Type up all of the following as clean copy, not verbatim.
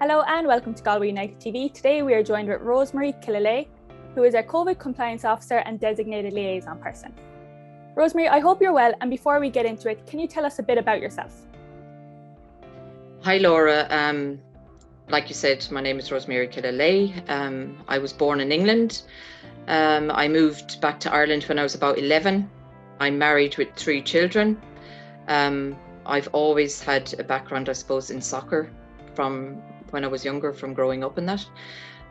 Hello and welcome to Galway United TV. Today we are joined with Rosemary Killilea, who is our COVID Compliance Officer and Designated Liaison Person. Rosemary, I hope you're well, and before we get into it, can you tell us a bit about yourself? Hi Laura, like you said, my name is Rosemary Killilea. I was born in England. I moved back to Ireland when I was about 11. I'm married with 3 children. I've always had a background, I suppose, in soccer from when I was younger, from growing up in that.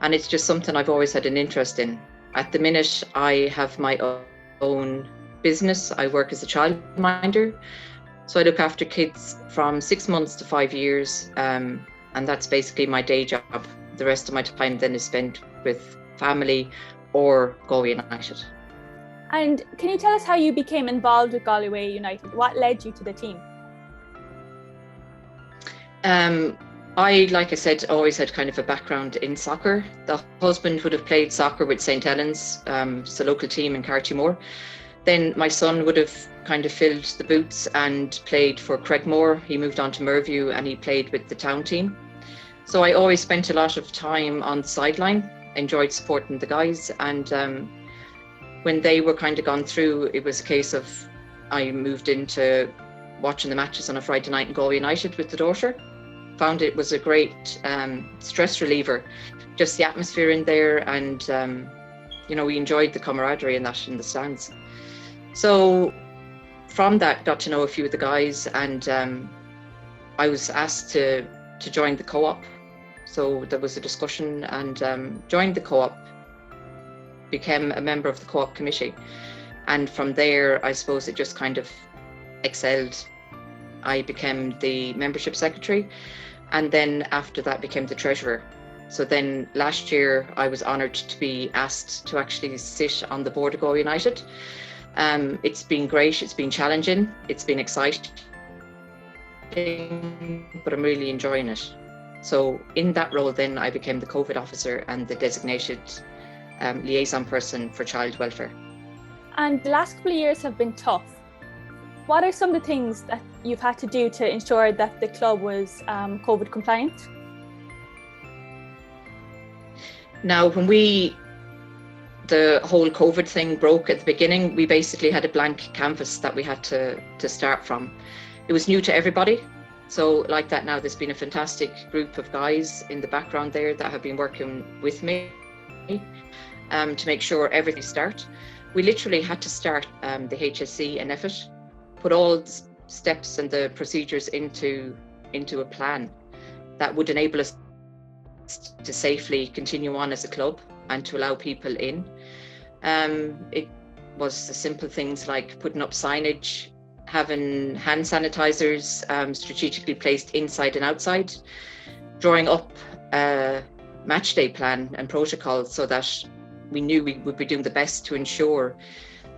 And it's just something I've always had an interest in. At the minute, I have my own business. I work as a childminder. So I look after kids from 6 months to 5 years. And that's basically my day job. The rest of my time then is spent with family or Galway United. And can you tell us how you became involved with Galway United? What led you to the team? Like I said, always had kind of a background in soccer. The husband would have played soccer with St. Helens, it's a local team in Cartymore. Then my son would have kind of filled the boots and played for Craigmore. He moved on to Merview and he played with the town team. So I always spent a lot of time on the sideline, enjoyed supporting the guys. And when they were kind of gone through, it was a case of I moved into watching the matches on a Friday night in Galway United with the daughter. Found it was a great stress reliever, just the atmosphere in there, and we enjoyed the camaraderie in that in the stands. So from that, got to know a few of the guys, and I was asked to join the co-op. So there was a discussion, and joined the co-op, became a member of the co-op committee, and from there, I suppose it just kind of excelled. I became the membership secretary, and then after that became the treasurer. So then last year I was honoured to be asked to actually sit on the board of Galway United. It's been great, it's been challenging, it's been exciting, but I'm really enjoying it. So in that role then I became the COVID officer and the designated liaison person for child welfare. And the last couple of years have been tough. What are some of the things that you've had to do to ensure that the club was COVID compliant? Now, when the whole COVID thing broke at the beginning, we basically had a blank canvas that we had to start from. It was new to everybody. So like that now, there's been a fantastic group of guys in the background there that have been working with me to make sure everything starts. We literally had to start the HSE and EFIT, put all the steps and the procedures into a plan that would enable us to safely continue on as a club and to allow people in. It was the simple things like putting up signage, having hand sanitizers strategically placed inside and outside, drawing up a match day plan and protocol so that we knew we would be doing the best to ensure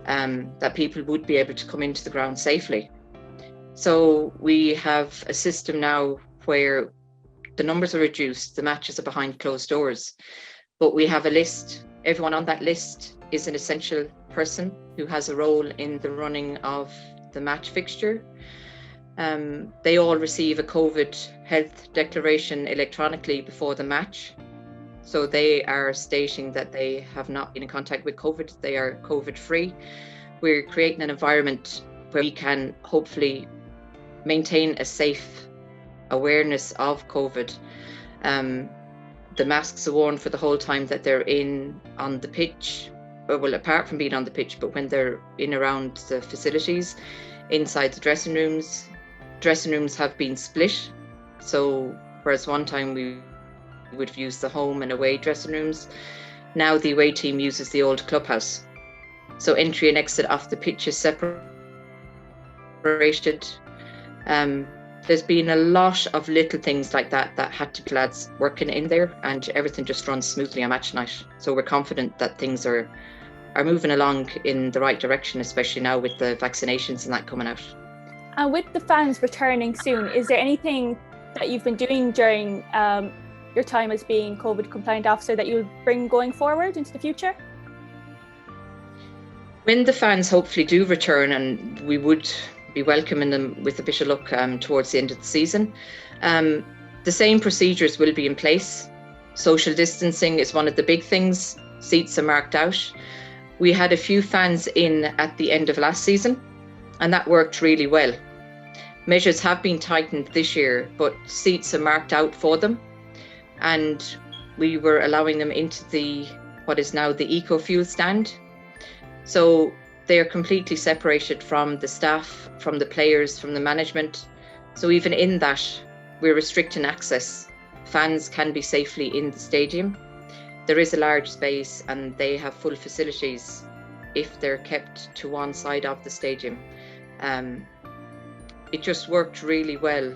that people would be able to come into the ground safely. So we have a system now where the numbers are reduced, the matches are behind closed doors, but we have a list. Everyone on that list is an essential person who has a role in the running of the match fixture. They all receive a COVID health declaration electronically before the match. So they are stating that they have not been in contact with COVID, they are COVID free. We're creating an environment where we can hopefully maintain a safe awareness of COVID. The masks are worn for the whole time that they're on the pitch, well, apart from being on the pitch, but when they're in around the facilities, inside the dressing rooms have been split. So whereas one time we would have used the home and away dressing rooms, now the away team uses the old clubhouse. So entry and exit off the pitch is separated. There's been a lot of little things like that had to be lads working in there, and everything just runs smoothly on match night. So we're confident that things are moving along in the right direction, especially now with the vaccinations and that coming out. And with the fans returning soon, is there anything that you've been doing during your time as being COVID compliant officer that you'll bring going forward into the future? When the fans hopefully do return, and we would be welcoming them with a bit of luck towards the end of the season, The same procedures will be in place. Social distancing is one of the big things. Seats are marked out. We had a few fans in at the end of last season, and that worked really well. Measures have been tightened this year, but seats are marked out for them. And we were allowing them into what is now the eco-fuel stand. So they are completely separated from the staff, from the players, from the management. So even in that, we're restricting access. Fans can be safely in the stadium. There is a large space and they have full facilities if they're kept to one side of the stadium. It just worked really well.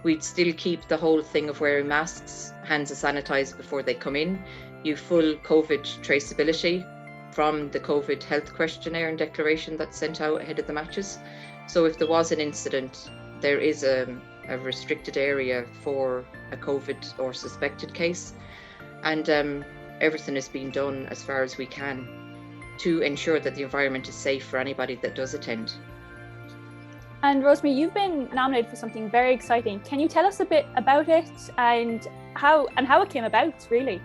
We'd still keep the whole thing of wearing masks, hands are sanitised before they come in. You full COVID traceability from the COVID health questionnaire and declaration that's sent out ahead of the matches. So if there was an incident, there is a restricted area for a COVID or suspected case. And everything is being done as far as we can to ensure that the environment is safe for anybody that does attend. And Rosemary, you've been nominated for something very exciting. Can you tell us a bit about it and how it came about, really?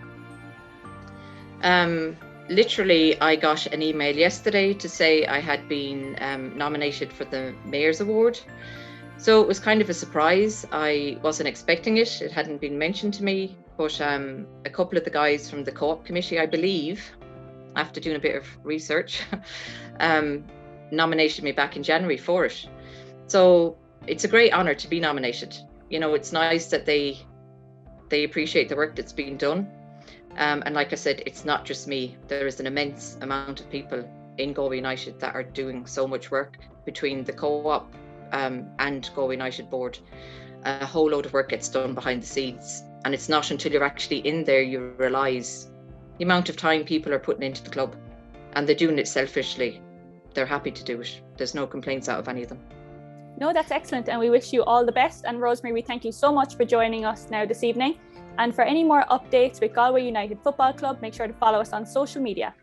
Literally, I got an email yesterday to say I had been nominated for the Mayor's Award. So it was kind of a surprise. I wasn't expecting it. It hadn't been mentioned to me, but a couple of the guys from the Co-op Committee, I believe, after doing a bit of research, nominated me back in January for it. So it's a great honour to be nominated. You know, it's nice that they appreciate the work that's being done. And like I said, it's not just me. There is an immense amount of people in Galway United that are doing so much work between the Co-op and Galway United board. A whole load of work gets done behind the scenes, and it's not until you're actually in there you realise the amount of time people are putting into the club, and they're doing it selfishly. They're happy to do it. There's no complaints out of any of them. No, that's excellent, and we wish you all the best. And Rosemary, we thank you so much for joining us now this evening. And for any more updates with Galway United Football Club, make sure to follow us on social media.